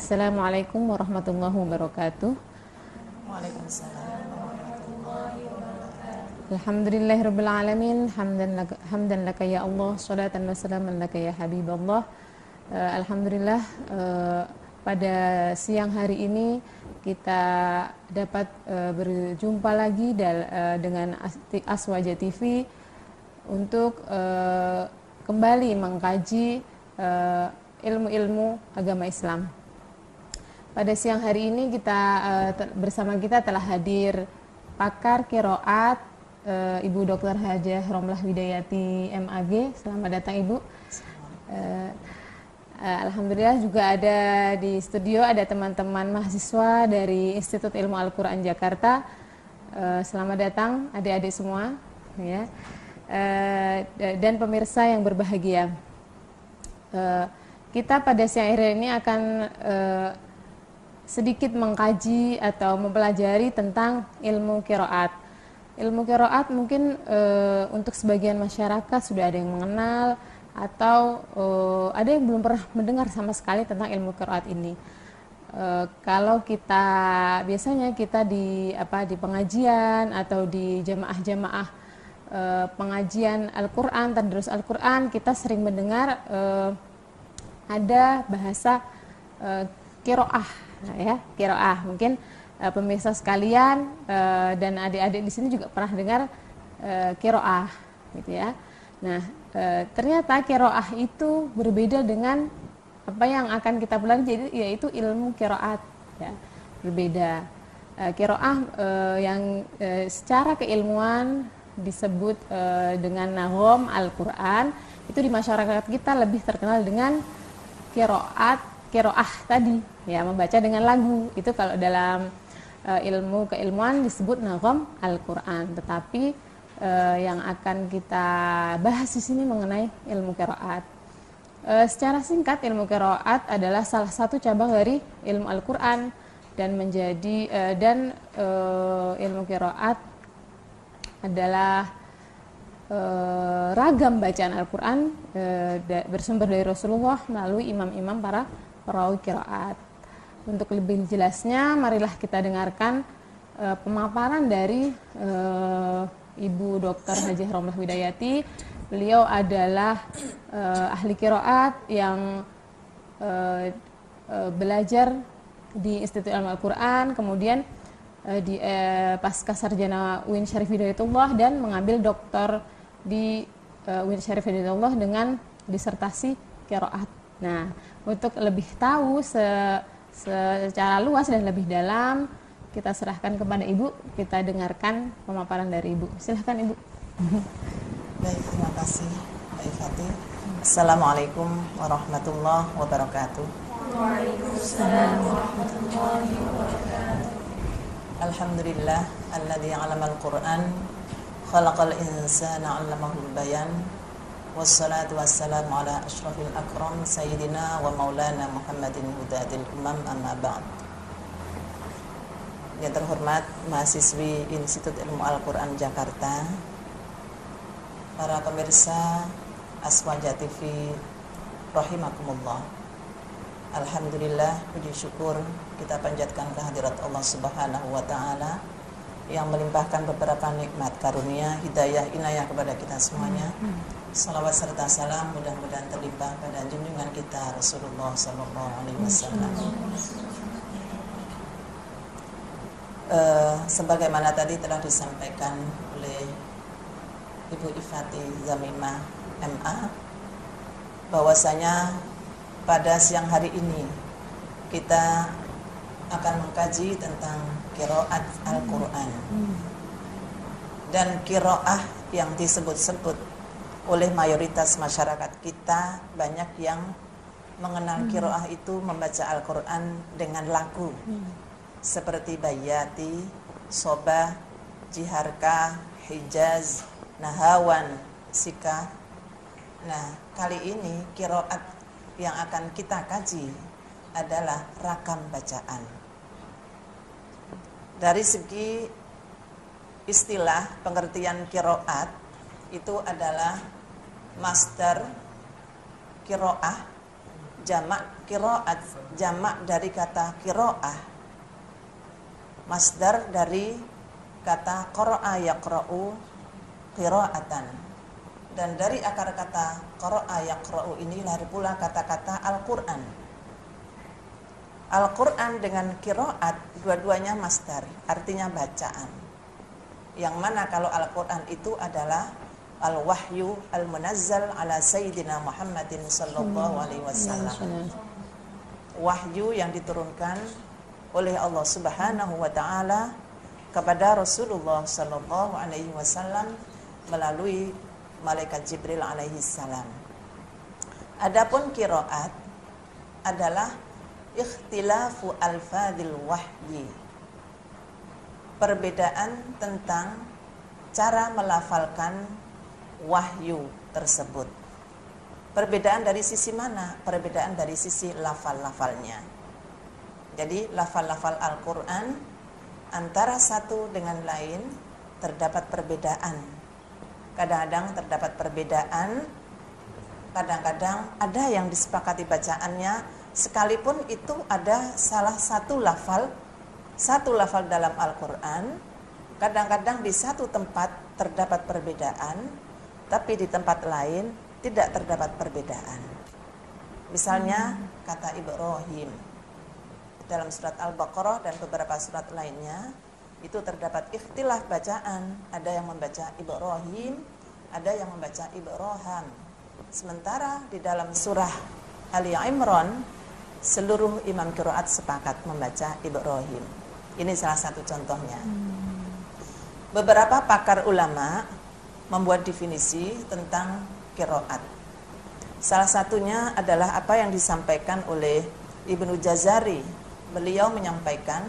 Assalamualaikum warahmatullahi wabarakatuh. Waalaikumsalam warahmatullahi wabarakatuh. Alhamdulillahirabbil alamin, hamdan laka ya Allah, sholatan wa salaman laka ya habiballah. Alhamdulillah, pada siang hari ini kita dapat berjumpa lagi dengan Aswaja TV untuk kembali mengkaji ilmu-ilmu agama Islam. Pada siang hari ini bersama kita telah hadir pakar qiraat Ibu Dr. Hajah Romlah Widayati MAG. Selamat datang Ibu. Alhamdulillah juga ada di studio ada teman-teman mahasiswa dari Institut Ilmu Al-Quran Jakarta. Selamat datang adik-adik semua ya. Dan pemirsa yang berbahagia. Kita pada siang hari ini akan sedikit mengkaji atau mempelajari tentang ilmu qiraat. Ilmu qiraat mungkin untuk sebagian masyarakat sudah ada yang mengenal atau ada yang belum pernah mendengar sama sekali tentang ilmu qiraat ini. Kalau kita biasanya kita di pengajian atau di jamaah-jamaah pengajian Al-Quran, tadrus Al-Quran, kita sering mendengar ada bahasa qiraah, ya, qiraah. Mungkin pemirsa sekalian dan adik-adik di sini juga pernah dengar qiraah, gitu ya. Nah, ternyata qiraah itu berbeda dengan apa yang akan kita pelajari, yaitu ilmu qiraat, ya, berbeda. Qiraah yang secara keilmuan disebut dengan nahom Al-Quran, itu di masyarakat kita lebih terkenal dengan qiraah tadi, ya, membaca dengan lagu. Itu kalau dalam ilmu keilmuan disebut nahom Al-Quran. Tetapi yang akan kita bahas di sini mengenai ilmu qiraat. Secara singkat, ilmu qiraat adalah salah satu cabang dari ilmu Al-Quran dan ilmu qiraat adalah ragam bacaan Al-Quran bersumber dari Rasulullah melalui imam-imam para perawi qiraat. Untuk lebih jelasnya, marilah kita dengarkan pemaparan dari Ibu Dr. Hajah Romlah Widayati. Beliau adalah ahli qiraat yang belajar di Institut Ilmu Al-Quran, kemudian di pasca sarjana UIN Syarif Hidayatullah dan mengambil doktor di UIN Syarif Hidayatullah dengan disertasi qiraat. Nah, untuk lebih tahu secara luas dan lebih dalam, kita serahkan kepada Ibu, kita dengarkan pemaparan dari Ibu. Silahkan Ibu. Baik, terima kasih Mbak Ifati. Assalamualaikum warahmatullahi wabarakatuh. Waalaikumsalam warahmatullahi wabarakatuh. Alhamdulillah alladzi 'allamal Qur'an khalaqal insana 'allamahul bayan wassalatu wassalamu ala asyrafil akram sayyidina wa maulana Muhammadin hudadil umam amma ba'd. Yang terhormat mahasiswi Institut Ilmu Al-Quran Jakarta, para pemirsa Aswaja TV rahimakumullah. Alhamdulillah, puji syukur kita panjatkan kehadirat Allah Subhanahu wa Ta'ala yang melimpahkan beberapa nikmat karunia, hidayah, inayah kepada kita semuanya. Salawat serta salam mudah-mudahan terlimpah pada junjungan kita Rasulullah Sallallahu Alaihi Wasallam. Sebagaimana tadi telah disampaikan oleh Ibu Ifati Zamimah MA, bahwasanya pada siang hari ini kita akan mengkaji tentang qiraat Al-Quran. Dan qiraah yang disebut-sebut oleh mayoritas masyarakat kita, banyak yang mengenal qiraah itu membaca Al-Quran dengan lagu, seperti bayati, sobah, jiharkah, hijaz, nahawan, sikah. Nah, kali ini qiraat yang akan kita kaji adalah rakam bacaan. Dari segi istilah pengertian qiraat, itu adalah master qiraah jamak qiraat, jamak dari kata qiraah, masdar dari kata qara'a yaqra'u qiraatan. Dan dari akar kata qara'a yaqra'u ini lahir pula kata-kata Al-Qur'an. Al-Qur'an dengan qiraat dua-duanya masdar, artinya bacaan. Yang mana kalau Al-Qur'an itu adalah al-wahyu al-munazzal ala sayyidina Muhammadin sallallahu alaihi wasallam. Wahyu yang diturunkan oleh Allah Subhanahu wa taala kepada Rasulullah sallallahu alaihi wasallam melalui malaikat Jibril alaihi salam. Adapun qiraat adalah ikhtilafu alfadil wahyi. Perbedaan tentang cara melafalkan wahyu tersebut. Perbedaan dari sisi mana? Perbedaan dari sisi lafal-lafalnya. Jadi lafal-lafal Al-Quran antara satu dengan lain terdapat perbedaan. Kadang-kadang terdapat perbedaan, kadang-kadang ada yang disepakati bacaannya, sekalipun itu ada salah satu lafal dalam Al-Quran. Kadang-kadang di satu tempat terdapat perbedaan, tapi di tempat lain tidak terdapat perbedaan. Misalnya kata Ibrahim dalam surat Al-Baqarah dan beberapa surat lainnya itu terdapat ikhtilaf bacaan. Ada yang membaca Ibrahim, ada yang membaca Ibrahim. Sementara di dalam surah Ali Imran seluruh imam qiraat sepakat membaca Ibrahim. Ini salah satu contohnya. Beberapa pakar ulama membuat definisi tentang qiraat. Salah satunya adalah apa yang disampaikan oleh Ibnu Jazari. Beliau menyampaikan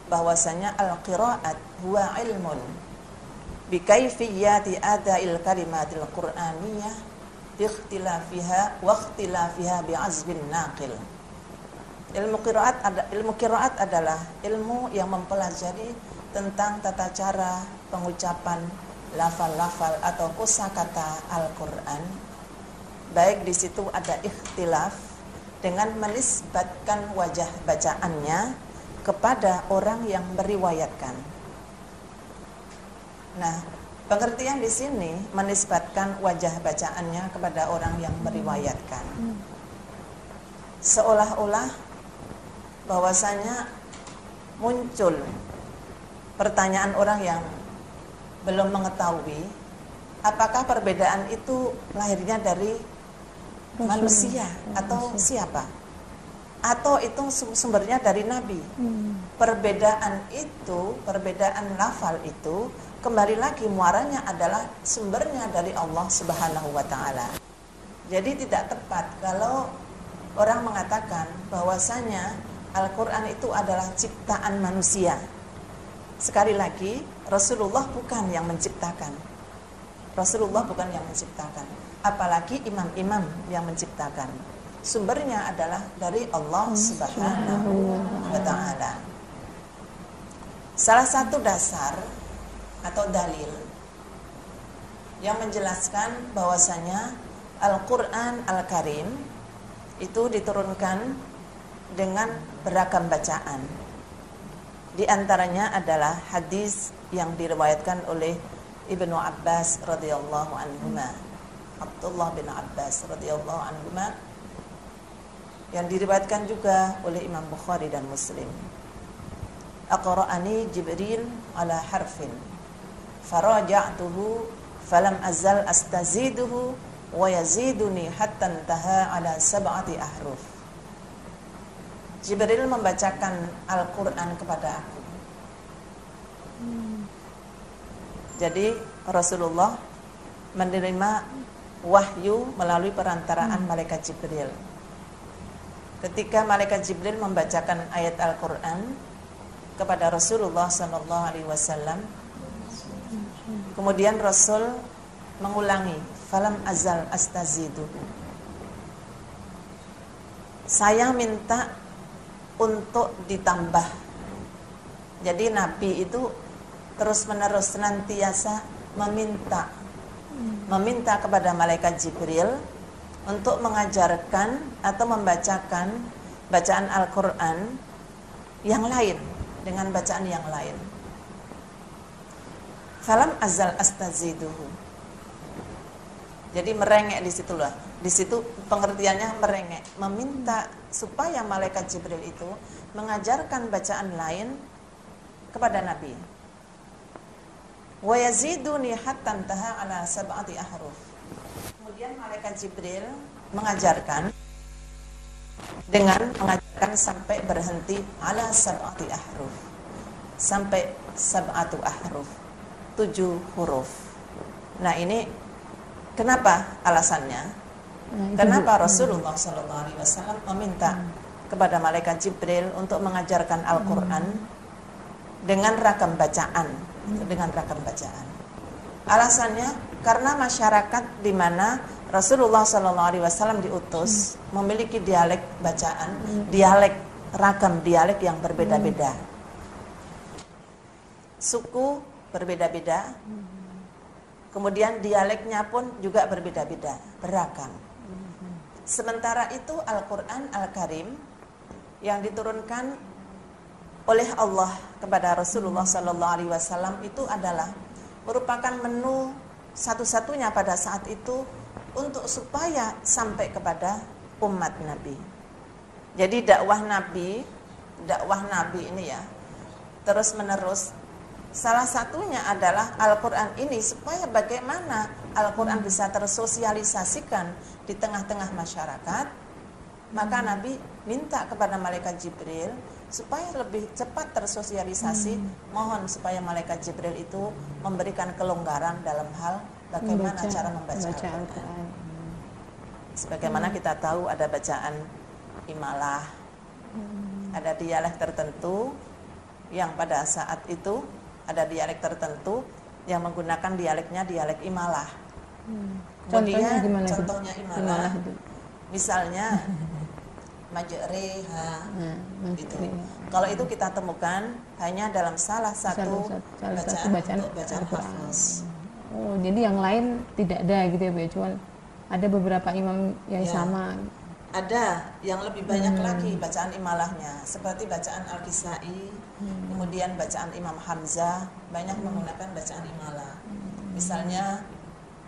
bahwasanya al-qiraat huwa ilmun bi kayfiyati ada'il kalimatil qur'aniyah bi ikhtilafiha wa ikhtilafiha bi azbin naqil. Ilmu qiraat adalah ilmu yang mempelajari tentang tata cara pengucapan lafal-lafal atau kosakata Al-Quran. Baik di situ ada ikhtilaf dengan menisbatkan wajah bacaannya kepada orang yang meriwayatkan. Nah, pengertian di sini menisbatkan wajah bacaannya kepada orang yang meriwayatkan. Seolah-olah bahwasanya muncul pertanyaan orang yang belum mengetahui apakah perbedaan itu lahirnya dari manusia atau siapa, atau itu sumbernya dari Nabi. Perbedaan itu, perbedaan lafal itu kembali lagi muaranya adalah sumbernya dari Allah Subhanahu wa taala. Jadi tidak tepat kalau orang mengatakan bahwasanya Al-Qur'an itu adalah ciptaan manusia. Sekali lagi, Rasulullah bukan yang menciptakan. Rasulullah bukan yang menciptakan. Apalagi imam-imam yang menciptakan. Sumbernya adalah dari Allah Subhanahu wa ta'ala. Salah satu dasar atau dalil yang menjelaskan bahwasanya Al-Quran Al-Karim itu diturunkan dengan beragam bacaan. Di antaranya adalah hadis yang diriwayatkan oleh Ibnu Abbas radhiyallahu anhuma, Abdullah bin Abbas radhiyallahu anhuma, yang diriwayatkan juga oleh Imam Bukhari dan Muslim. Aqra'ani Jibril ala harfin faraja'tuhu falam azal astaziduhu wa yaziduni hatta intaha ala sab'ati ahruf. Jibril membacakan Al-Quran kepada aku. Jadi Rasulullah menerima wahyu melalui perantaraan malaikat Jibril. Ketika malaikat Jibril membacakan ayat Al-Quran kepada Rasulullah SAW, kemudian Rasul mengulangi, falam azal astazidu. Saya minta untuk ditambah. Jadi Nabi itu terus-menerus senantiasa meminta kepada malaikat Jibril untuk mengajarkan atau membacakan bacaan Al-Quran yang lain dengan bacaan yang lain. Falam azal astaziduhu. Jadi merengek di situ lah. Di situ pengertiannya merengek, meminta supaya malaikat Jibril itu mengajarkan bacaan lain kepada Nabi. Wa yaziduni hatta intaha ala sab'ati ahruf. Kemudian malaikat Jibril mengajarkan dengan mengajarkan sampai berhenti ala sab'ati ahruf. Sampai sab'atu ahruf. 7 huruf. Nah, ini kenapa alasannya? Kenapa Rasulullah SAW meminta kepada malaikat Jibril untuk mengajarkan Al-Quran dengan ragam bacaan, Alasannya karena masyarakat di mana Rasulullah SAW diutus memiliki dialek bacaan, ragam dialek yang berbeda-beda, suku berbeda-beda, kemudian dialeknya pun juga berbeda-beda, beragam. Sementara itu Al-Quran Al-Karim yang diturunkan oleh Allah kepada Rasulullah SAW itu adalah merupakan menu satu-satunya pada saat itu untuk supaya sampai kepada umat Nabi. Jadi dakwah Nabi ini ya terus menerus. Salah satunya adalah Al-Quran ini supaya bagaimana Al-Quran bisa tersosialisasikan di tengah-tengah masyarakat. Maka Nabi minta kepada malaikat Jibril supaya lebih cepat tersosialisasi. Mohon supaya malaikat Jibril itu memberikan kelonggaran dalam hal bagaimana cara membaca Al-Quran. Sebagaimana kita tahu ada bacaan imalah, ada dialek tertentu yang pada saat itu ada dialek tertentu yang menggunakan dialeknya dialek imalah. Kemudian contohnya imalah misalnya majreha gitu. Kalau itu kita temukan hanya dalam salah satu bacaan hafaz. Oh, jadi yang lain tidak ada gitu ya Bu, cuma ada beberapa imam yang sama. Ada yang lebih banyak lagi bacaan imalahnya, seperti bacaan Al-Kisai, kemudian bacaan Imam Hamzah, banyak menggunakan bacaan imalah. Misalnya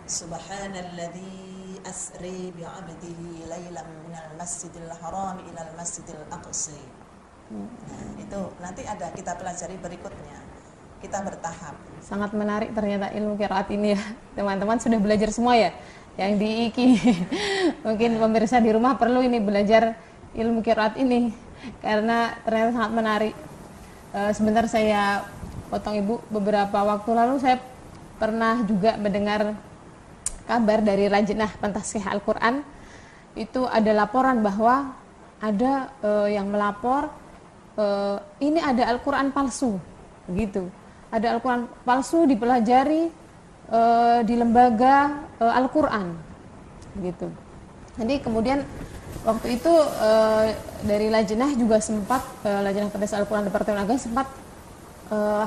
Subhanalladzi asri bi'abdihi lailan minal masjidil haram ilal masjidil aqsa. Nah, itu nanti ada kita pelajari berikutnya. Kita bertahap. Sangat menarik ternyata ilmu qiraat ini ya. Teman-teman sudah belajar semua ya? Yang di IKI. Mungkin pemirsa di rumah perlu ini belajar ilmu qiraat ini karena ternyata sangat menarik. Sebentar saya potong Ibu, beberapa waktu lalu saya pernah juga mendengar kabar dari Lajnah Pentaskhih Al-Quran. Itu ada laporan bahwa ada yang melapor ini ada Al-Quran palsu, begitu. Ada Al-Quran palsu dipelajari di lembaga Al-Quran, gitu. Jadi kemudian waktu itu dari Lajnah juga sempat Lajnah Pentaskhih Al-Quran Departemen Agama sempat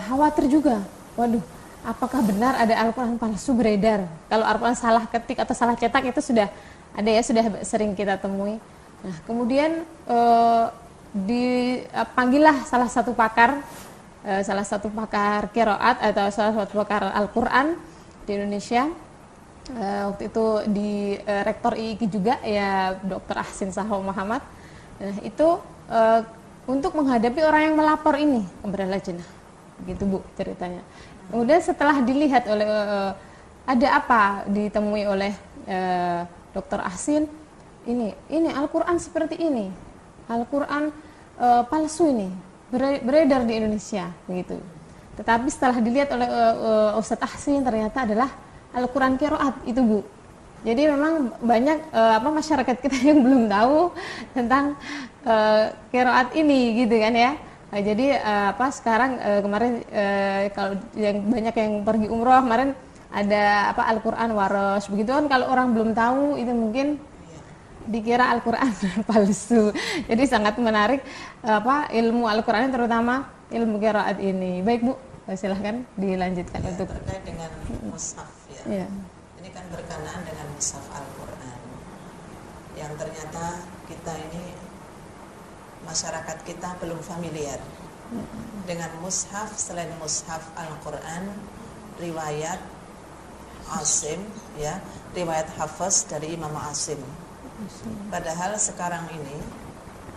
khawatir juga. Waduh, apakah benar ada Al-Quran palsu beredar? Kalau Al-Quran salah ketik atau salah cetak itu sudah ada ya, sudah sering kita temui. Nah, kemudian dipanggillah salah satu pakar qiraat atau salah satu pakar Al-Quran di Indonesia. Waktu itu di rektor IIKI juga ya, Dr. Ahsin Saho Muhammad. Nah, itu untuk menghadapi orang yang melapor ini kepada Lajnah, begitu Bu ceritanya. Kemudian setelah dilihat oleh ada apa ditemui oleh Dr. Ahsin, ini Al-Quran seperti ini, Al-Quran palsu ini beredar di Indonesia, begitu. Tetapi setelah dilihat oleh Ustadz Ahsin ternyata adalah Al-Quran qiraat itu Bu. Jadi memang banyak masyarakat kita yang belum tahu tentang qiraat ini gitu kan ya. Nah, jadi sekarang kemarin kalau yang banyak yang pergi umroh kemarin ada Al-Quran waros begitu kan, kalau orang belum tahu itu mungkin dikira Al-Quran palsu. Jadi sangat menarik ilmu Al-Quran terutama ilmu qiraat ini. Baik Bu, silahkan dilanjutkan ya, untuk terkait dengan mushaf ya. Ini kan berkenaan dengan mushaf Al-Quran. yang ternyata kita ini, masyarakat kita belum familiar dengan mushaf selain mushaf Al-Quran, riwayat Asim, ya, riwayat Hafiz dari Imam Asim. Padahal sekarang ini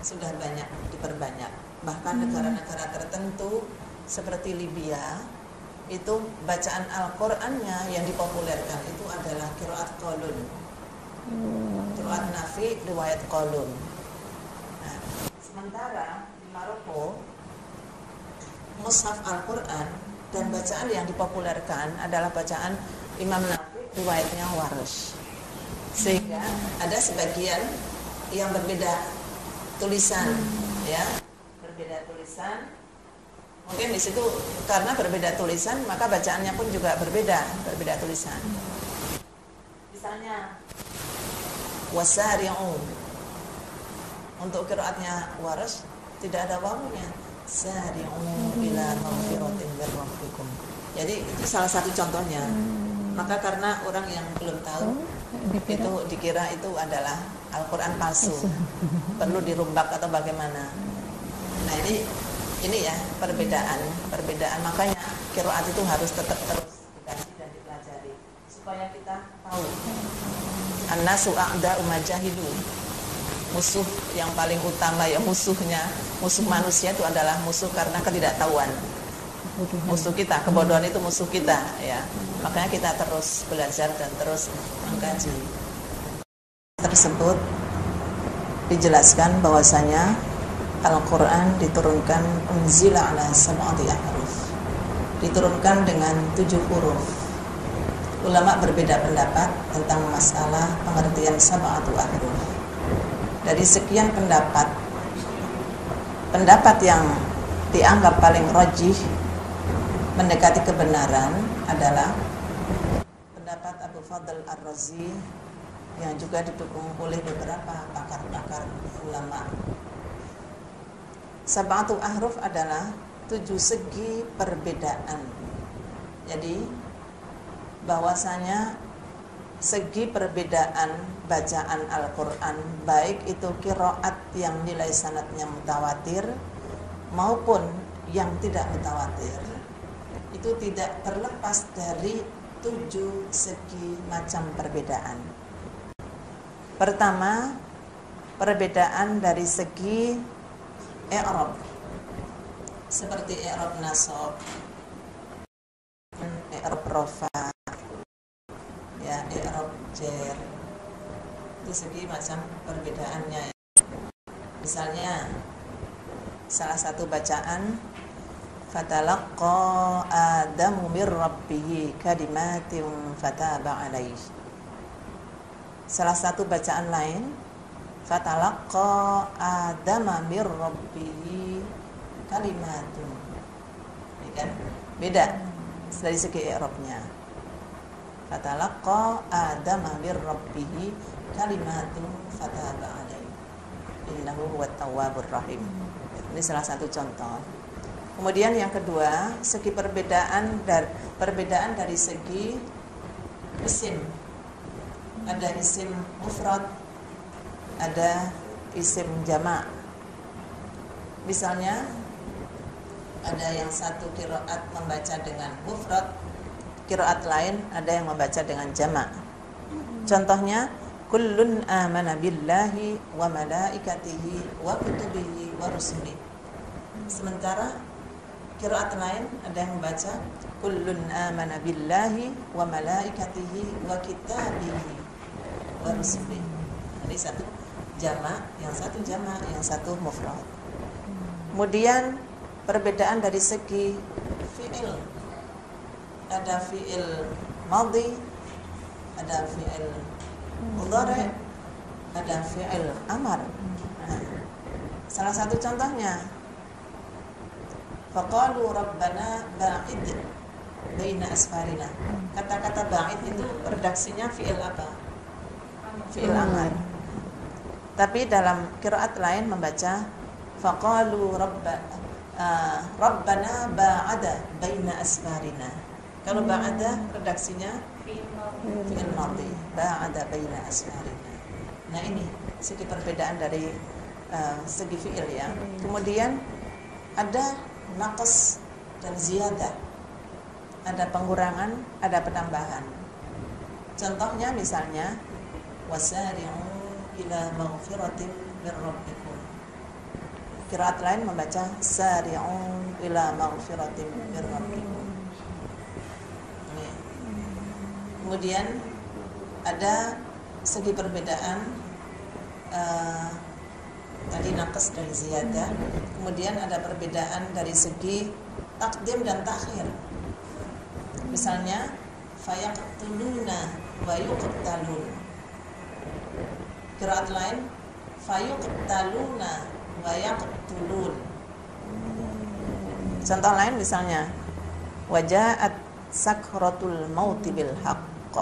sudah banyak diperbanyak. Bahkan negara-negara tertentu seperti Libya itu bacaan Al-Qur'annya yang dipopulerkan itu adalah qiraat qalun. Qiraat Nafi riwayat qalun. Nah, sementara di Maroko mushaf Al-Qur'an dan bacaan yang dipopulerkan adalah bacaan Imam Nafi riwayatnya Warsh. Sehingga ada sebagian yang berbeda tulisan, ya, berbeda tulisan. Mungkin di situ karena berbeda tulisan maka bacaannya pun juga berbeda tulisan. Misalnya wasari'u, untuk qiraatnya Warsh tidak ada wawunya, sari'u ila maghfiratin mir rabbikum. Jadi itu salah satu contohnya. Maka karena orang yang belum tahu itu dikira itu adalah Al-Quran palsu, perlu dirumbak atau bagaimana. Nah ini ya perbedaan. Makanya qiraat itu harus tetap terus dikaji dan dipelajari supaya kita tahu. An-nasu a'da'u majahidu, musuh yang paling utama ya musuh manusia itu adalah musuh karena ketidaktahuan. Musuh kita, kebodohan itu musuh kita, ya. Makanya kita terus belajar dan terus mengkaji. Tersebut dijelaskan bahwasanya Al-Quran diturunkan unzila ala sab'ati ahruf, diturunkan dengan 7 huruf. Ulama berbeda pendapat tentang masalah pengertian sab'atu ahruf. Dari sekian pendapat yang dianggap paling rajih mendekati kebenaran adalah pendapat Abu Fadl Ar-Razi yang juga didukung oleh beberapa pakar-pakar ulama. Sab'atu ahruf adalah 7 segi perbedaan. Jadi bahwasanya segi perbedaan bacaan Al-Quran, baik itu qiraat yang nilai sanadnya mutawatir maupun yang tidak mutawatir, itu tidak terlepas dari 7 segi macam perbedaan. Pertama, perbedaan dari segi i'rab, seperti i'rab nasab, i'rab rafa, ya, i'rab jar. Itu segi macam perbedaannya. Misalnya salah satu bacaan fatalaqqa Adamu mir rabbih kalimatin fataba alaihi. Salah satu bacaan lain fatalaqqa Adama mir rabbih kalimatun. Ini kan beda dari segi i'rabnya. Fatalaqqa Adama mir rabbih kalimatun fataba alaihi innahu huwat tawwabur rahim. Ini salah satu contoh. Kemudian yang kedua, segi perbedaan dari segi isim. Ada isim mufrad, ada isim jamak. Misalnya ada yang satu qiraat membaca dengan mufrad, qiraat lain ada yang membaca dengan jamak. Contohnya kullun amana billahi wa malaikatihi wa kutubihi wa rusulihi. Sementara qiraat lain ada yang membaca kullun amana billahi wa malaikatihi wa kitabihi wa rusulihi. Jadi satu jamak, yang satu mufrad. Kemudian perbedaan dari segi fi'il. Ada fi'il madhi, ada fi'il mudhari', ada fi'il amar. Nah, salah satu contohnya faqalu rabbana ba'id baina asfarina. Kata-kata ba'id itu redaksinya fi'il apa? Fi'il amar. Tapi dalam qiraat lain membaca faqalu rabbana ba'ada baina asfarina. Kalau ba'ada redaksinya fi'il madhi, ba'ada baina asfarina. Nah ini segi perbedaan dari segi fi'il ya. Kemudian ada naqas dan ziyadah, ada pengurangan, ada penambahan. Contohnya misalnya wasari'u ila maghfiratin mir rabbikum. Qiraat lain membaca sari'u ila maghfiratin mir rabbikum. Kemudian ada segi perbedaan tadi naqas dan ziyadah. Kemudian ada perbedaan dari segi takdim dan takhir. Misalnya fayaqtuluna wa yuqtalun. Qiraat lain fayuqtaluna wa yaqtulun. Contoh lain misalnya waja'at sakratul mauti bil haqq.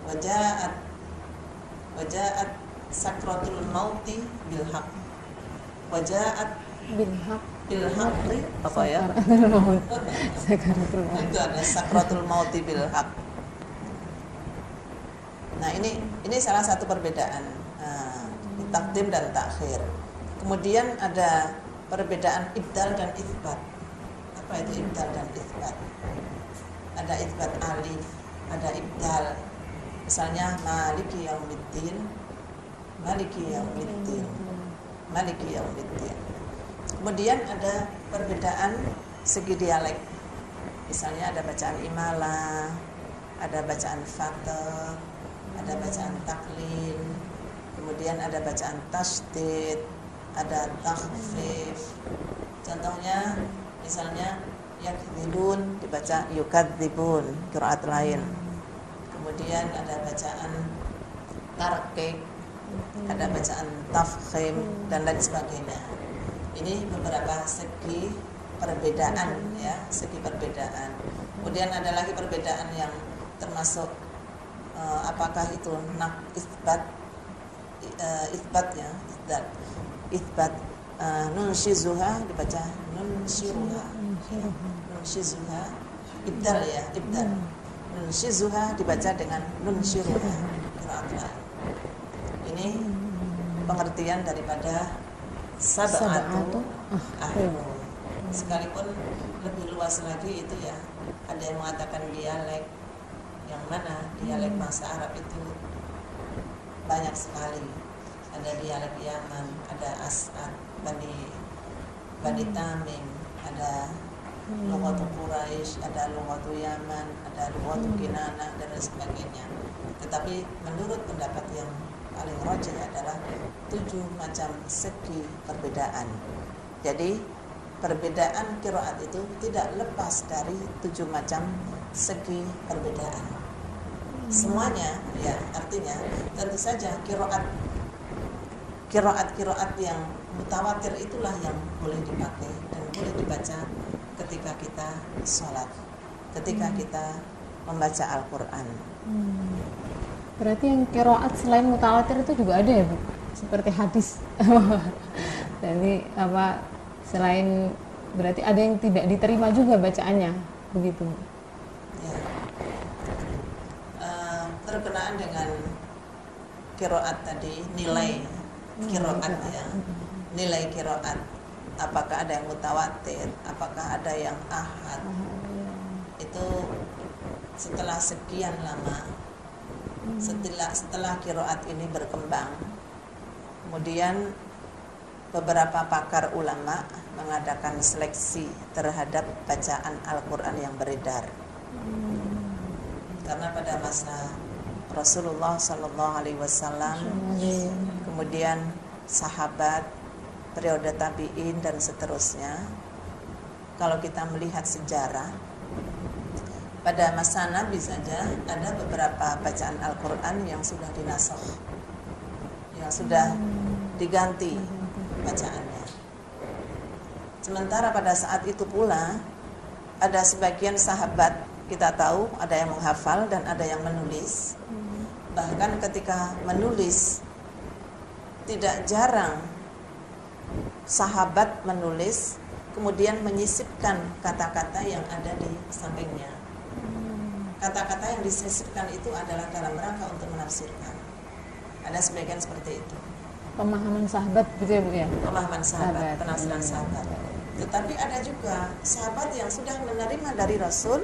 Waja'at sakratul mauti bil haqq. Waja'at bil haq bil haqqi apa ya? Sakaratul maut. Itu ada sakratul mauti bil haqq. Nah ini salah satu perbedaan takdim dan takhir. Kemudian ada perbedaan ibdal dan itsbat. Apa itu ibdal dan itsbat? Ada itsbat alif, ada ibdal. Misalnya maliki yaumiddin, maliki yaumiddin, maliki yaumiddin. Kemudian ada perbedaan segi dialek. Misalnya ada bacaan imala, ada bacaan fatah, ada bacaan taklil, kemudian ada bacaan tasydid, ada takhfif. Contohnya misalnya yakdzibun dibaca yukadzibun, qiraat lain. Kemudian ada bacaan tarqiq, ada bacaan tafkhim dan lain sebagainya. Ini beberapa segi perbedaan ya, segi perbedaan. Kemudian ada lagi perbedaan yang termasuk apakah itu isbat nunshizuha dibaca nunshiruha, nunshizuha ibdal ya, ibdal. Nunshizuha dibaca dengan nunshiruha. Ini pengertian daripada sab'atu ahru. Sekalipun lebih luas lagi itu ya, ada yang mengatakan dialek, yang mana dialek bahasa Arab itu banyak sekali. Ada dialek Yaman, ada As'ad, Bani Tamim, ada Lughatu Quraisy, ada Lughatu Yaman, ada Lughatu Kinanah dan lain sebagainya. Tetapi menurut pendapat yang paling rajih adalah 7 macam segi perbedaan. Jadi perbedaan qiraat itu tidak lepas dari 7 macam segi perbedaan. Semuanya ya, artinya tentu saja qiraat yang mutawatir itulah yang boleh dipakai dan boleh dibaca ketika kita sholat, ketika kita membaca Al-Quran. Berarti yang qiraat selain mutawatir itu juga ada ya Bu? Seperti hadis. Jadi apa, selain berarti ada yang tidak diterima juga bacaannya, begitu Bu? Ya. Berkenaan dengan qiraat tadi, nilai qiraat ya, nilai qiraat. Apakah ada yang mutawatir, apakah ada yang ahad? Itu setelah sekian lama, setelah qiraat ini berkembang, kemudian beberapa pakar ulama mengadakan seleksi terhadap bacaan Al-Quran yang beredar. Karena pada masa Rasulullah SAW, kemudian sahabat, periode tabi'in dan seterusnya, kalau kita melihat sejarah, pada masa Nabi saja ada beberapa bacaan Al-Quran yang sudah dinasakh, yang sudah diganti bacaannya. Sementara pada saat itu pula ada sebagian sahabat, kita tahu ada yang menghafal dan ada yang menulis. Bahkan ketika menulis, tidak jarang sahabat menulis kemudian menyisipkan kata-kata yang ada di sampingnya. Kata-kata yang disisipkan itu adalah dalam rangka untuk menafsirkan. Ada sebagian seperti itu. Pemahaman sahabat gitu ya Bu ya. Pemahaman sahabat, penafsiran sahabat. Tetapi ada juga sahabat yang sudah menerima dari Rasul,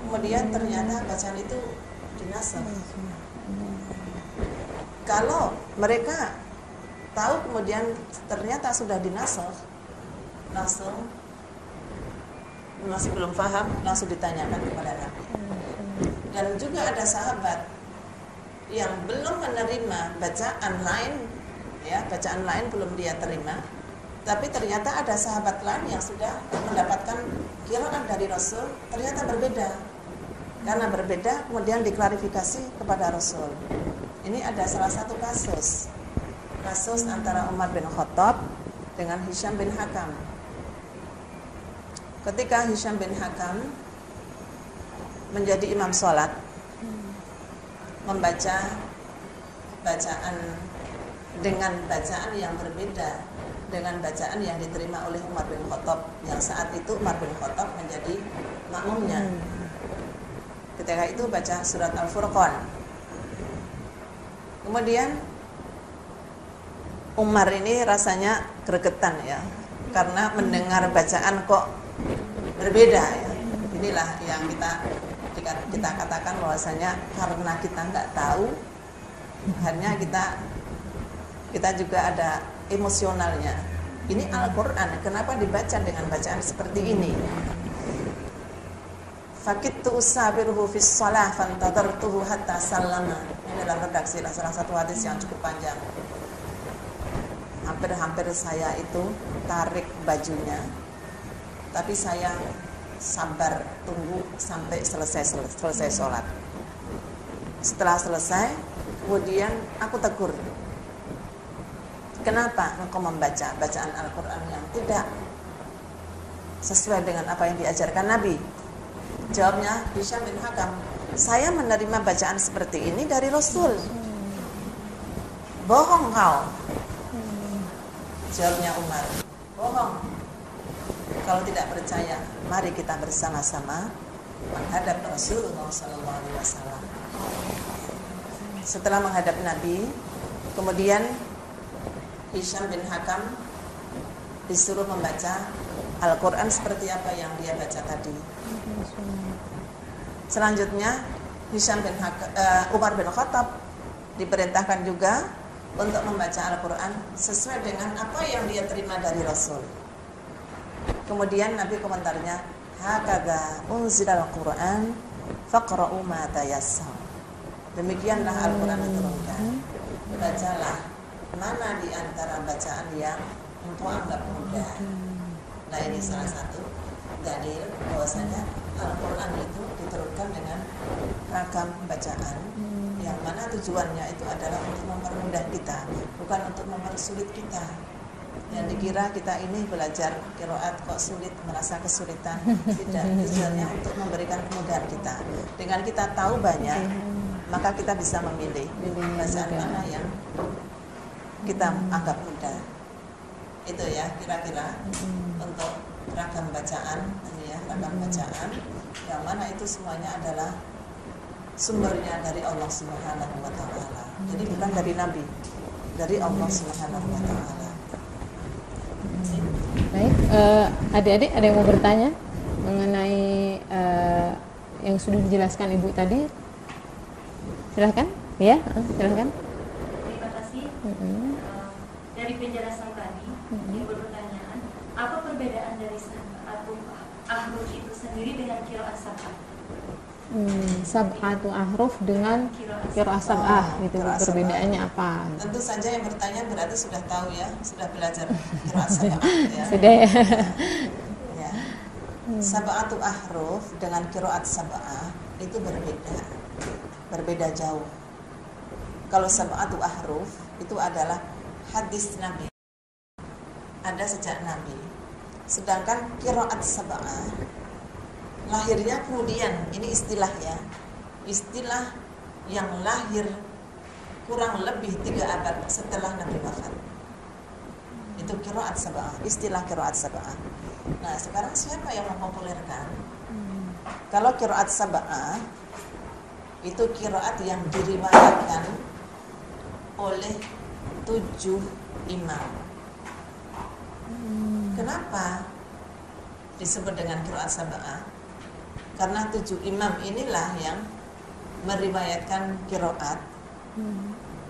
kemudian ternyata bacaan itu dinasakh. Kalau mereka tahu kemudian ternyata sudah dinasakh, langsung masih belum paham, langsung ditanyakan kepada Nabi. Dan juga ada sahabat yang belum menerima bacaan lain, ya, bacaan lain belum dia terima, tapi ternyata ada sahabat lain yang sudah mendapatkan qiraat dari Rasul, ternyata berbeda. Karena berbeda, kemudian diklarifikasi kepada Rasul. Ini ada salah satu kasus antara Umar bin Khattab dengan Hisham bin Hakam. Ketika Hisham bin Hakam menjadi imam sholat, membaca bacaan dengan bacaan yang berbeda dengan bacaan yang diterima oleh Umar bin Khattab, yang saat itu Umar bin Khattab menjadi makmumnya. Ketika itu baca surat Al-Furqan. Kemudian Umar ini rasanya gregetan ya, karena mendengar bacaan kok berbeda ya. Inilah yang kita katakan bahwasanya karena kita nggak tahu, hanya kita juga ada emosionalnya. Ini Al-Quran, kenapa dibaca dengan bacaan seperti ini? Fakittu usabiruhu fis shalah fantadartuhu hatta sallama. Ini adalah redaksi salah satu hadis yang cukup panjang. Hampir-hampir saya itu tarik bajunya, tapi saya sabar tunggu sampai selesai sholat. Setelah selesai, kemudian aku tegur, kenapa engkau membaca bacaan Al-Quran yang tidak sesuai dengan apa yang diajarkan Nabi? Jawabnya Hisham bin Hakam, saya menerima bacaan seperti ini dari Rasul. Bohong kau. Jawabnya Umar, bohong. Kalau tidak percaya, mari kita bersama-sama menghadap Rasulullah SAW. Setelah menghadap Nabi, kemudian Hisham bin Hakam disuruh membaca Al-Quran seperti apa yang dia baca tadi. Selanjutnya Umar bin Khattab diperintahkan juga untuk membaca Al-Quran sesuai dengan apa yang dia terima dari Rasul. Kemudian Nabi komentarnya, hakadha unzilal Quran faqra'u ma tayassar. Demikianlah Al-Quran diturunkan, bacalah mana di antara bacaan yang engkau anggap mudah. Nah, ini salah satu dalil bahwasanya Al-Quran itu diturunkan dengan ragam bacaan, yang mana tujuannya itu adalah untuk mempermudah kita, bukan untuk mempersulit kita. Yang dikira kita ini belajar qiraat kok sulit, merasa kesulitan. Tidak, tujuannya untuk memberikan kemudahan kita. Dengan kita tahu banyak, maka kita bisa memilih bacaan mana yang kita anggap mudah. Itu ya kira-kira untuk ragam bacaan, ini ya ragam bacaan, yang mana itu semuanya adalah sumbernya dari Allah Subhanahu wa Ta'ala. Jadi bukan dari Nabi, dari Allah Subhanahu wa Ta'ala. Baik, adik-adik ada yang mau bertanya mengenai yang sudah dijelaskan Ibu tadi? Silahkan, ya, silahkan. Terima kasih. Dari penjelasan tadi, yang berpertanyaan, apa perbedaan dari sab'atu ahruf itu sendiri dengan qiraat sab'ah? Sab'atu ahruf dengan qiraat sab'ah, gitu. Perbedaannya apa? Tentu saja yang bertanya berarti sudah tahu ya, sudah belajar qiraat sab'ah ya. Sudah ya. Ya. Sab'atu ahruf dengan qiraat sab'ah itu berbeda jauh. Kalau sab'atu ahruf itu adalah hadis Nabi, ada sejak Nabi. Sedangkan qiraat sab'ah lahirnya kemudian, ini istilah ya, istilah yang lahir kurang lebih 3 abad setelah Nabi wafat. Itu qiraat sab'ah, istilah qiraat sab'ah. Nah, sekarang siapa yang mempopulerkan? Kalau qiraat sab'ah itu qiraat yang diriwayatkan oleh 7 imam. Kenapa disebut dengan qiraat sab'ah? Karena 7 imam inilah yang meriwayatkan qiraat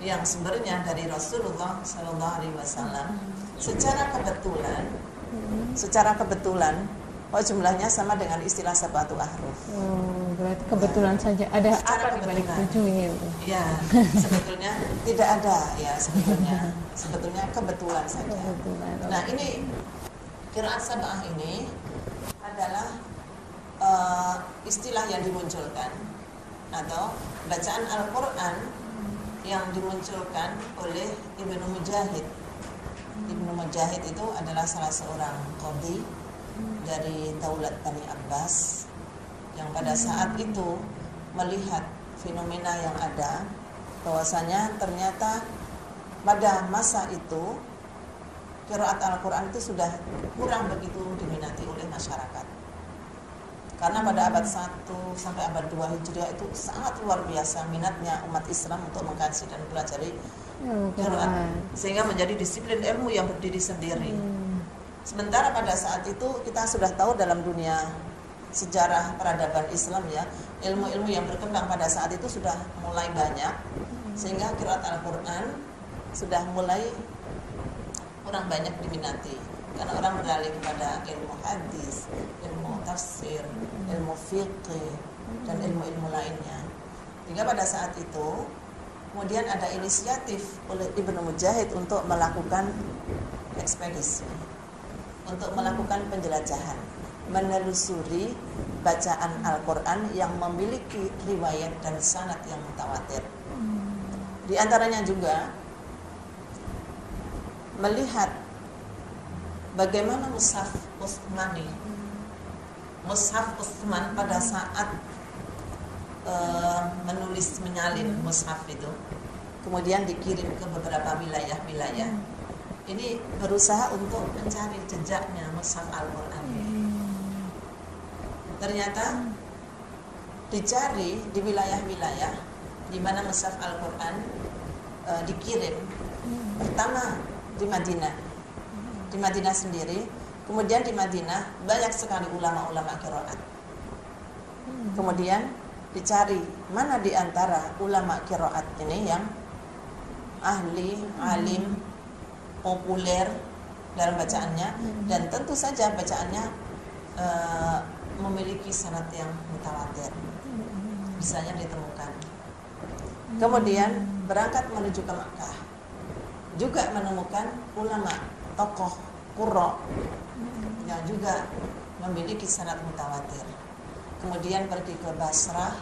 yang sumbernya dari Rasulullah Sallallahu Alaihi Wasallam. Secara kebetulan, jumlahnya sama dengan istilah sab'atu ahruf. Berarti kebetulan saja. Ada apa di balik 7 ini? Ya, sebetulnya tidak ada ya sebetulnya kebetulan saja. Nah, ini qiraat sab'ah ini adalah istilah yang dimunculkan atau bacaan Al-Quran yang dimunculkan oleh Ibnu Mujahid. Ibnu Mujahid itu adalah salah seorang qadhi dari Daulat Bani Abbas yang pada saat itu melihat fenomena yang ada, bahwasanya ternyata pada masa itu qiraat Al-Quran itu sudah kurang begitu diminati oleh masyarakat. Karena pada abad 1 sampai abad 2 Hijriah itu sangat luar biasa minatnya umat Islam untuk mengkaji dan mempelajari qiraat, sehingga menjadi disiplin ilmu yang berdiri sendiri. Sementara pada saat itu kita sudah tahu dalam dunia sejarah peradaban Islam ya, ilmu-ilmu yang berkembang pada saat itu sudah mulai banyak, sehingga qiraat Al-Quran sudah mulai kurang banyak diminati. Karena orang beralih kepada ilmu hadis, ilmu tafsir, ilmu fiqh, dan ilmu-ilmu lainnya. Hingga pada saat itu kemudian ada inisiatif oleh Ibnu Mujahid untuk melakukan ekspedisi, untuk melakukan penjelajahan, menelusuri bacaan Al-Quran yang memiliki riwayat dan sanad yang mutawatir. Di antaranya juga melihat bagaimana mushaf Utsmani, mushaf Utsman pada saat menulis menyalin mushaf itu, kemudian dikirim ke beberapa wilayah-wilayah. Ini berusaha untuk mencari jejaknya mushaf Al-Quran. Ternyata dicari di wilayah-wilayah di mana mushaf Al-Quran dikirim. Pertama di Madinah sendiri, kemudian di Madinah banyak sekali ulama-ulama qiraat. Kemudian dicari mana di antara ulama qiraat ini yang ahli, alim, populer dalam bacaannya, dan tentu saja bacaannya memiliki sanad yang mutawatir, bisanya ditemukan. Kemudian berangkat menuju ke Makkah, juga menemukan ulama, tokoh qurra yang juga memiliki sanad mutawatir. Kemudian pergi ke Basrah,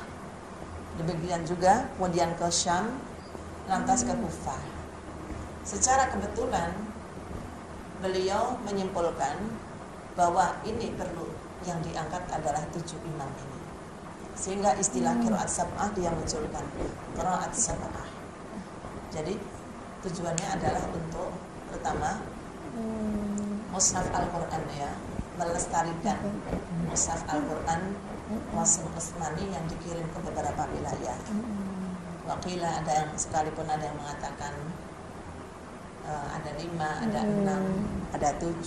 demikian juga, kemudian ke Syam, lantas ke Kufah. Secara kebetulan beliau menyimpulkan bahwa ini perlu yang diangkat adalah 7 imam ini, sehingga istilah qiraat sab'ah dia munculkan, qiraat sab'ah. Jadi tujuannya adalah untuk pertama mushaf Al-Quran ya, melestarikan mushaf Al-Quran mushaf Utsmani yang dikirim ke beberapa wilayah. Wakila ada yang sekalipun ada yang mengatakan ada 5, ada 6, ada 7.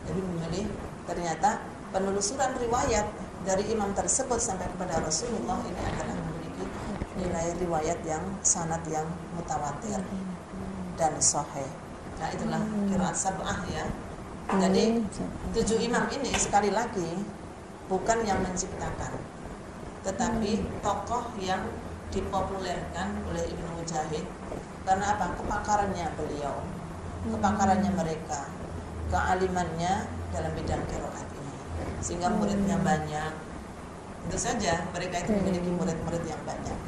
Jadi memilih ternyata penelusuran riwayat dari imam tersebut sampai kepada Rasulullah ini adalah memiliki nilai riwayat yang sanad yang mutawatir dan sahih. Nah, itulah qiraat sab'ah ya. Jadi 7 imam ini sekali lagi bukan yang menciptakan, tetapi tokoh yang dipopulerkan oleh Ibnu Mujahid. Karena apa? Kepakarannya beliau, kepakarannya mereka, kealimannya dalam bidang qiraat ini, sehingga muridnya banyak. Tentu saja mereka itu memiliki murid-murid yang banyak.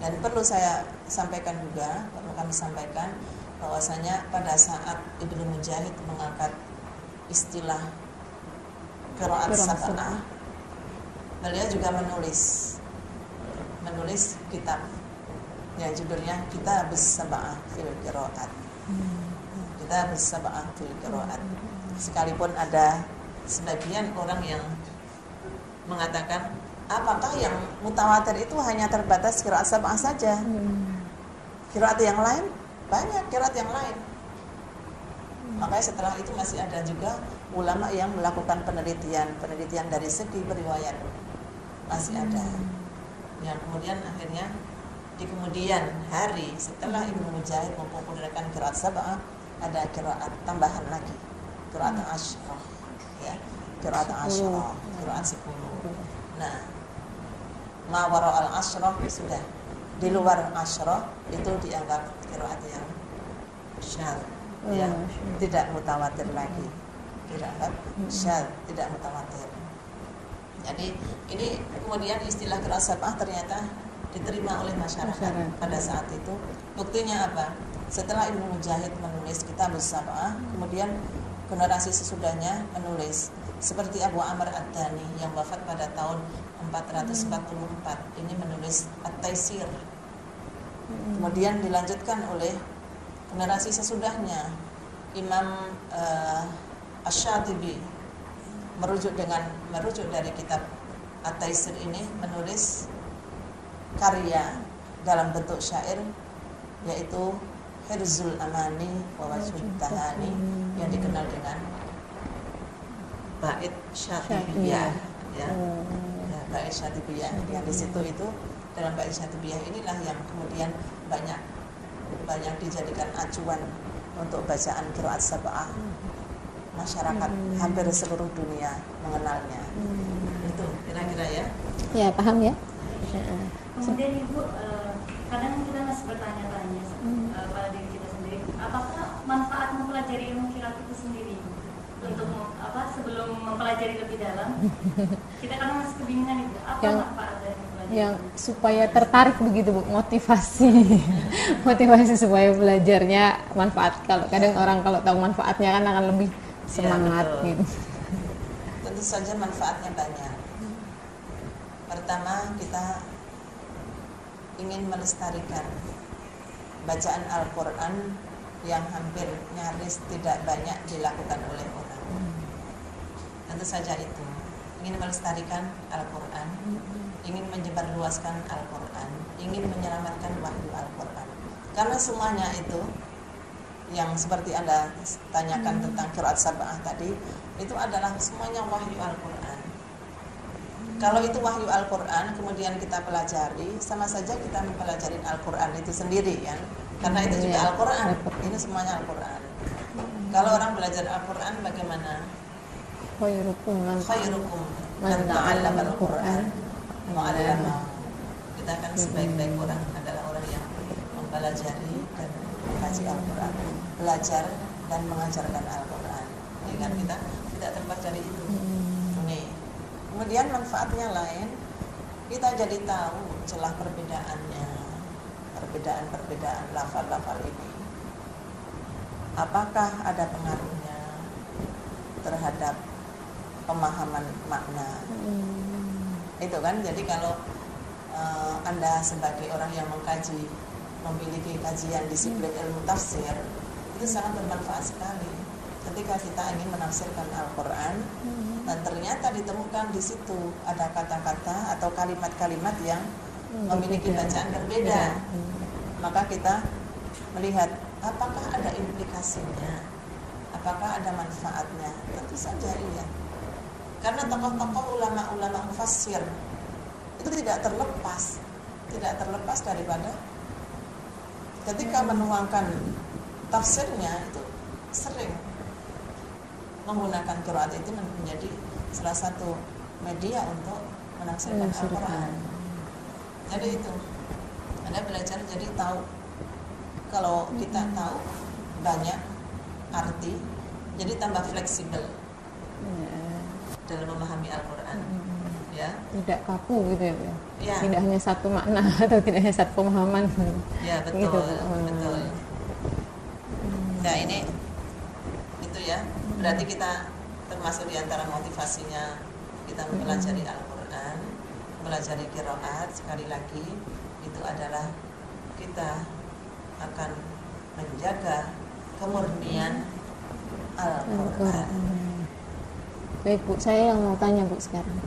Dan perlu saya sampaikan juga, perlu kami sampaikan bahwasanya pada saat Ibnu Mujahid mengangkat istilah qiraat sab'ah, beliau juga menulis kitab yang judulnya Kitab Sab'ah fil Qiraat. Kitab Sab'ah fil Qiraat. Sekalipun ada sebagian orang yang mengatakan apakah yang mutawatir itu hanya terbatas qiraat sab'ah saja? Qiraat yang lain banyak, qiraat yang lain. Makanya setelah itu masih ada juga ulama yang melakukan penelitian dari segi periwayat, masih ada. Yang kemudian akhirnya di kemudian hari setelah Ibnu Mujahid mempopulerkan qiraat sab'ah, ada qiraat tambahan lagi, qiraat asyrah, ya, qiraat asyrah, qiraat 10. Nah, ma wara al asyrah sudah di luar asyrah itu dianggap qiraat yang syadz, ya, tidak mutawatir lagi, dianggap syadz, tidak mutawatir. Jadi ini kemudian istilah qiraat sab'ah ternyata diterima oleh masyarakat pada saat itu. Buktinya apa? Setelah Ibnu Mujahid menulis kitab sab'ah, kemudian generasi sesudahnya menulis, seperti Abu Amr Ad-Dani yang wafat pada tahun 444, ini menulis At-Taisir. Kemudian dilanjutkan oleh generasi sesudahnya, Imam Asy-Syatibi merujuk dari kitab At-Taisir ini menulis karya dalam bentuk syair, yaitu Hirzul Amani wa Wajhut Tahani, yang dikenal dengan Bait Syatibiyah, ya, Bait Syatibiyah. Yang di situ itu, dalam Bait Syatibiyah inilah yang kemudian banyak dijadikan acuan untuk bacaan qiraat sab'ah. Masyarakat hampir seluruh dunia mengenalnya. Itu kira-kira ya. Ya, paham ya. Kemudian Ibu, kadang kita masih bertanya-tanya pada diri kita sendiri, apakah manfaat mempelajari ilmu qiraat itu sendiri? Untuk sebelum mempelajari lebih dalam, kita kadang masih kebingungan Ibu, apa manfaat dari mempelajari? Yang supaya tertarik begitu Bu, motivasi supaya belajarnya manfaat. Kalau kadang orang kalau tahu manfaatnya kan akan lebih semangat, ya, gitu. Tentu saja manfaatnya banyak. Pertama, kita ingin melestarikan bacaan Al-Quran yang hampir nyaris tidak banyak dilakukan oleh orang. Tentu saja itu, ingin melestarikan Al-Quran, ingin menyebarluaskan Al-Quran, ingin menyelamatkan wahyu Al-Quran. Karena semuanya itu yang seperti Anda tanyakan tentang qiraat sab'ah tadi, itu adalah semuanya wahyu Al-Quran. Kalau itu wahyu Al-Quran kemudian kita pelajari, sama saja kita mempelajari Al-Quran itu sendiri, kan? Karena itu juga Al-Quran, ini semuanya Al-Quran. Kalau orang belajar Al-Quran bagaimana? Khairukum man ta'allama Al-Quran wa 'allama. Kita akan sebaik-baik orang adalah orang yang mempelajari dan mengkaji Al-Quran, belajar dan mengajarkan Al-Quran. Ya kan, kita tidak terlepas dari itu. Nih. Kemudian manfaatnya lain, kita jadi tahu celah perbedaannya, perbedaan lafal-lafal ini. Apakah ada pengaruhnya terhadap pemahaman makna? Itu kan, jadi kalau Anda sebagai orang yang mengkaji, memiliki kajian disiplin ilmu tafsir, itu sangat bermanfaat sekali ketika kita ingin menafsirkan Al-Quran dan ternyata ditemukan di situ ada kata-kata atau kalimat-kalimat yang memiliki bacaan berbeda. Maka kita melihat apakah ada implikasinya, apakah ada manfaatnya. Tentu saja iya, karena tokoh-tokoh ulama-ulama mufassir itu tidak terlepas daripada ketika menuangkan tafsirnya itu sering menggunakan qiraat itu menjadi salah satu media untuk menafsirkan Al-Quran. Jadi itu Anda belajar jadi tahu. Kalau kita tahu banyak arti, jadi tambah fleksibel dalam memahami Al-Quran. Ya. Tidak kaku gitu ya, Ya. Tidak hanya satu makna atau tidak hanya satu pemahaman. Ya, betul, Gitu. betul. Nah, ini itu ya. Berarti kita termasuk di antara motivasinya kita mempelajari Al-Quran, mempelajari qiraat, sekali lagi itu adalah kita akan menjaga kemurnian Al-Quran. Baik Bu, saya yang mau tanya Bu sekarang.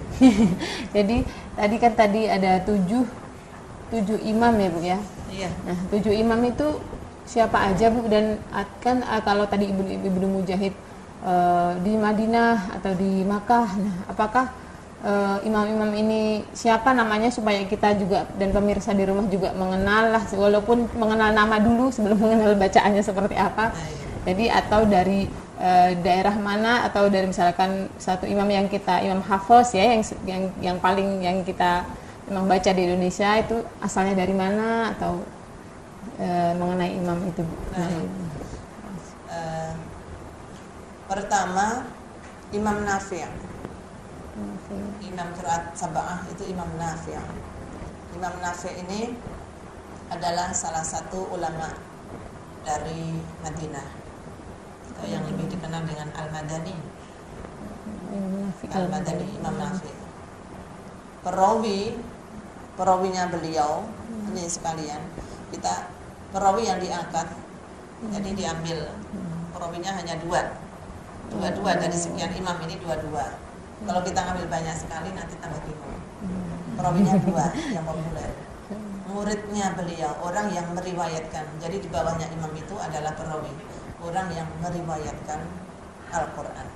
Jadi tadi ada 7 7 imam ya Bu ya. Iya. Nah 7 imam itu siapa aja Bu, dan kan kalau tadi Ibnu Mujahid di Madinah atau di Makkah, nah apakah imam-imam ini siapa namanya supaya kita juga dan pemirsa di rumah juga mengenal lah, walaupun mengenal nama dulu sebelum mengenal bacaannya seperti apa. Jadi atau dari daerah mana, atau dari misalkan satu imam yang kita imam hafiz ya, yang paling yang kita memang baca di Indonesia itu asalnya dari mana, atau mengenai imam itu Bu. Pertama Imam Nafi'. Imam qiraat sab'ah itu Imam Nafi'. Imam Nafi' ini adalah salah satu ulama dari Madinah, atau yang lebih dikenal dengan Al-Madani. Al-Madani, Imam Nafi'. Perawinya beliau ini sekalian, kita perawi yang diangkat, jadi diambil perawinya hanya dua dari sekian imam ini dua. Kalau kita ambil banyak sekali nanti tambah bingung. Perawinya 2 yang populer. Muridnya beliau, orang yang meriwayatkan. Jadi di bawahnya imam itu adalah perawi, orang yang meriwayatkan Al-Quran,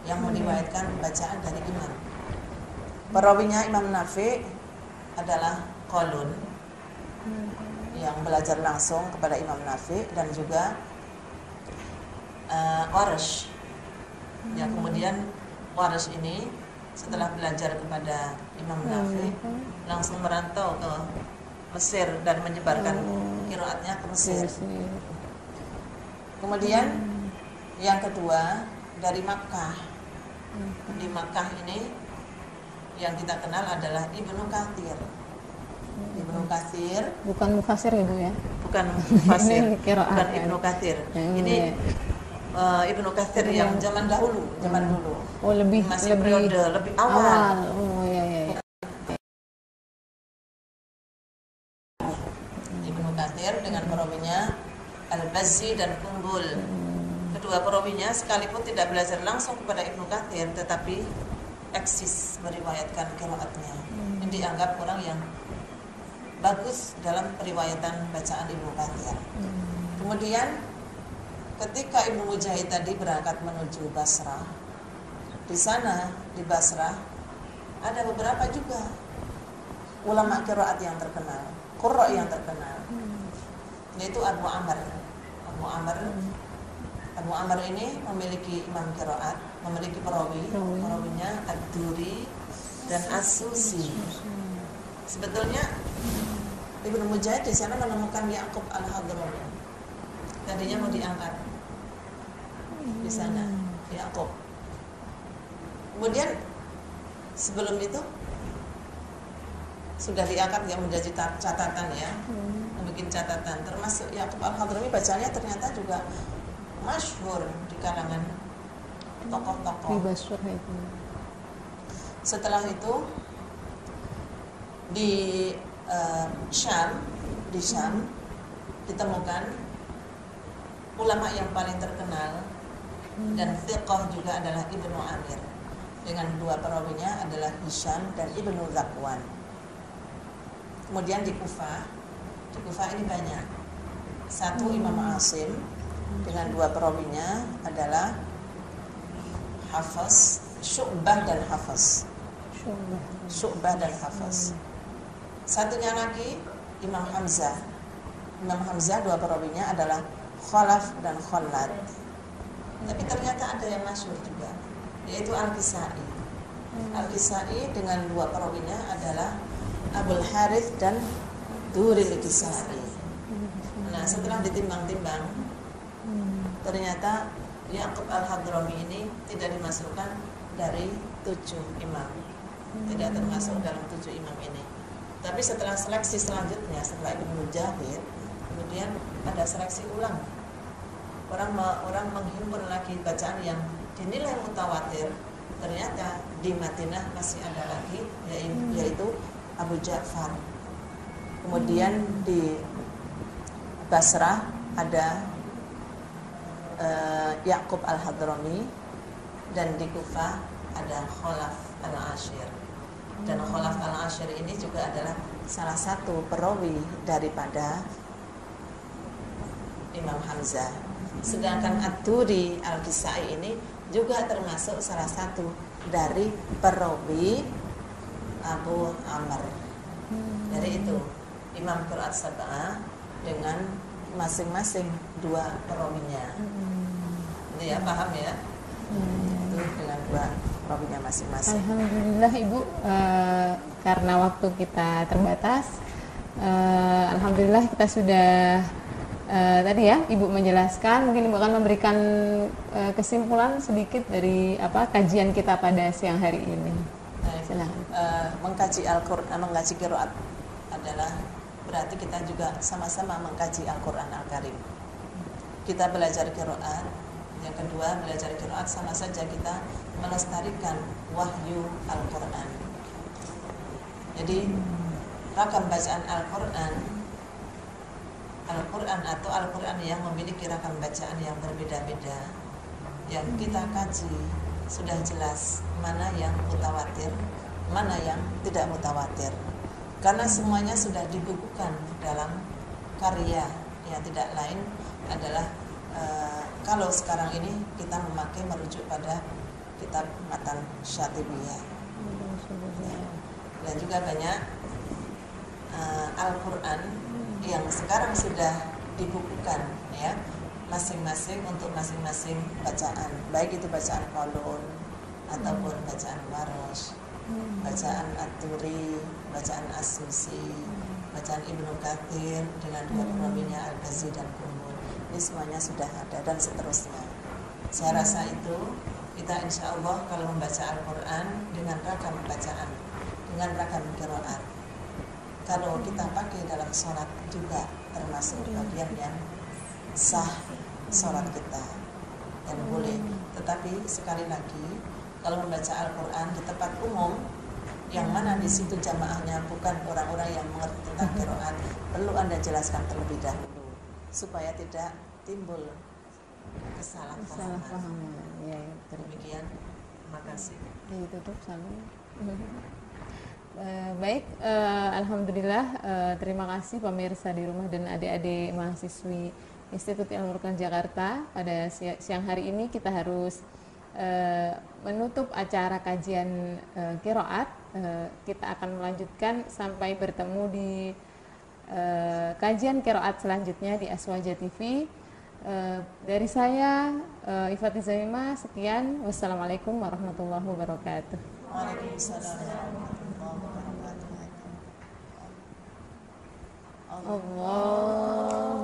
yang meriwayatkan bacaan dari imam. Perawinya Imam Nafi' adalah Qalun, yang belajar langsung kepada Imam Nafi', dan juga Warash. Ya, kemudian Warash ini setelah belajar kepada Imam Nafi' langsung merantau ke Mesir dan menyebarkan qiraatnya ke Mesir. Kemudian yang kedua dari Makkah. Di Makkah ini yang kita kenal adalah Ibnu Katsir. Ibnu Katsir Bukan Mufasir ya Bu ya? bukan Mufasir, Ini qiraat, bukan ya. Ibnu Katsir. Ini Ini Ibnu Katsir yang zaman dulu. Oh lebih Masih periode lebih awal. Oh iya. Ibnu Katsir dengan perawinya Al-Bazzi dan Kumbul. Kedua perawinya sekalipun tidak belajar langsung kepada Ibnu Katsir, tetapi eksis meriwayatkan qiraatnya. Ini dianggap orang yang bagus dalam periwayatan bacaan Ibnu Katsir. Kemudian ketika Ibnu Mujahid tadi berangkat menuju Basrah, di sana di Basrah ada beberapa juga ulama qiraat yang terkenal, qurra yang terkenal, yaitu Abu Amr. Abu Amr ini memiliki imam qiraat, memiliki perawinya Ad-Duri dan As-Susi. Sebetulnya Ibnu Mujahid di sana menemukan Ya'qub Al-Hadrami. Tadinya mau diangkat di sana, Ya'qub. Kemudian sebelum itu sudah diangkat, yang menjadi catatan ya, membuat catatan. Termasuk Ya'qub Al-Hadrami, bacanya ternyata juga masyhur di kalangan tokoh-tokoh. Setelah itu di Syam ditemukan ulama yang paling terkenal dan thiqah juga adalah Ibnu Amir, dengan dua perawinya adalah Hisham dan Ibnu Zakwan. Kemudian di Kufah ini banyak. Satu Imam Asim dengan dua perawinya adalah Hafiz, Syu'bah dan Hafiz. Satunya lagi Imam Hamzah. Dua perawinya adalah Khalaf dan Khallad. Tapi ternyata ada yang masyhur juga, yaitu Al-Kisai. Al-Kisai dengan dua perawinya adalah Abul Harith dan Duril Kisai. Nah, setelah ditimbang-timbang, ternyata Ya'qub Al-Hadrami ini tidak dimasukkan dari 7 imam, tidak termasuk dalam 7 imam ini. Tapi setelah seleksi selanjutnya, setelah Ibnu Mujahid, kemudian ada seleksi ulang. Orang menghimpun lagi bacaan yang dinilai mutawatir. Ternyata di Madinah masih ada lagi, yaitu Abu Ja'far. Kemudian di Basrah ada Ya'qub Al-Hadrami, dan di Kufah ada Khalaf Al-Ashir. Dan Khalaf al-Ashari ini juga adalah salah satu perawi daripada Imam Hamzah. Sedangkan Ad-Duri Al-Kisai ini juga termasuk salah satu dari perawi Abu Amr. Dari itu Imam Qiraat Sab'ah dengan masing-masing dua perawinya. Itu ya, paham ya? Itu dengan dua perawinya masing-masing. Alhamdulillah Ibu, karena waktu kita terbatas, alhamdulillah kita sudah tadi ya Ibu menjelaskan, mungkin Ibu akan memberikan kesimpulan sedikit dari kajian kita pada siang hari ini. Silakan. Mengkaji Al-Quran, mengkaji qiraat adalah berarti kita juga sama-sama mengkaji Al-Quran Al-Karim. Kita belajar qiraat, yang kedua belajar qiraat sama saja kita melestarikan wahyu Al-Quran. Jadi rakam bacaan Al-Quran atau Al-Quran yang memiliki rakam bacaan yang berbeda-beda, yang kita kaji sudah jelas mana yang mutawatir, mana yang tidak mutawatir, karena semuanya sudah dibukukan dalam karya yang tidak lain adalah kalau sekarang ini kita merujuk pada kitab Matan Syatibiyah, dan juga banyak Al-Quran yang sekarang sudah dibukukan ya, masing-masing untuk masing-masing bacaan, baik itu bacaan Qalun ataupun bacaan Warosh, bacaan At-Turi, bacaan As-Susi, bacaan Ibnu Katsir dengan dua perawinya Al-Ghazi dan Qumul. Ini semuanya sudah ada dan seterusnya. Saya rasa itu kita insya Allah kalau membaca Al-Quran dengan rakam bacaan, dengan rakam qiraat, kalau kita pakai dalam sholat juga termasuk bagian yang sah sholat kita dan boleh. Tetapi sekali lagi kalau membaca Al-Quran di tempat umum yang mana di situ jamaahnya bukan orang-orang yang mengerti tentang qiraat, perlu Anda jelaskan terlebih dahulu supaya tidak timbul kesalahpahaman. Ya, demikian. Terima kasih. Ditutup salam. Baik, alhamdulillah, terima kasih pemirsa di rumah dan adik-adik mahasiswi Institut Ilmu Al-Quran Jakarta. Pada siang hari ini kita harus menutup acara kajian qiraat. Kita akan melanjutkan sampai bertemu di kajian qiraat selanjutnya di Aswaja TV. Dari saya Ifati Zaima, sekian. Wassalamualaikum warahmatullahi wabarakatuh. Waalaikumsalam warahmatullahi wabarakatuh. Allah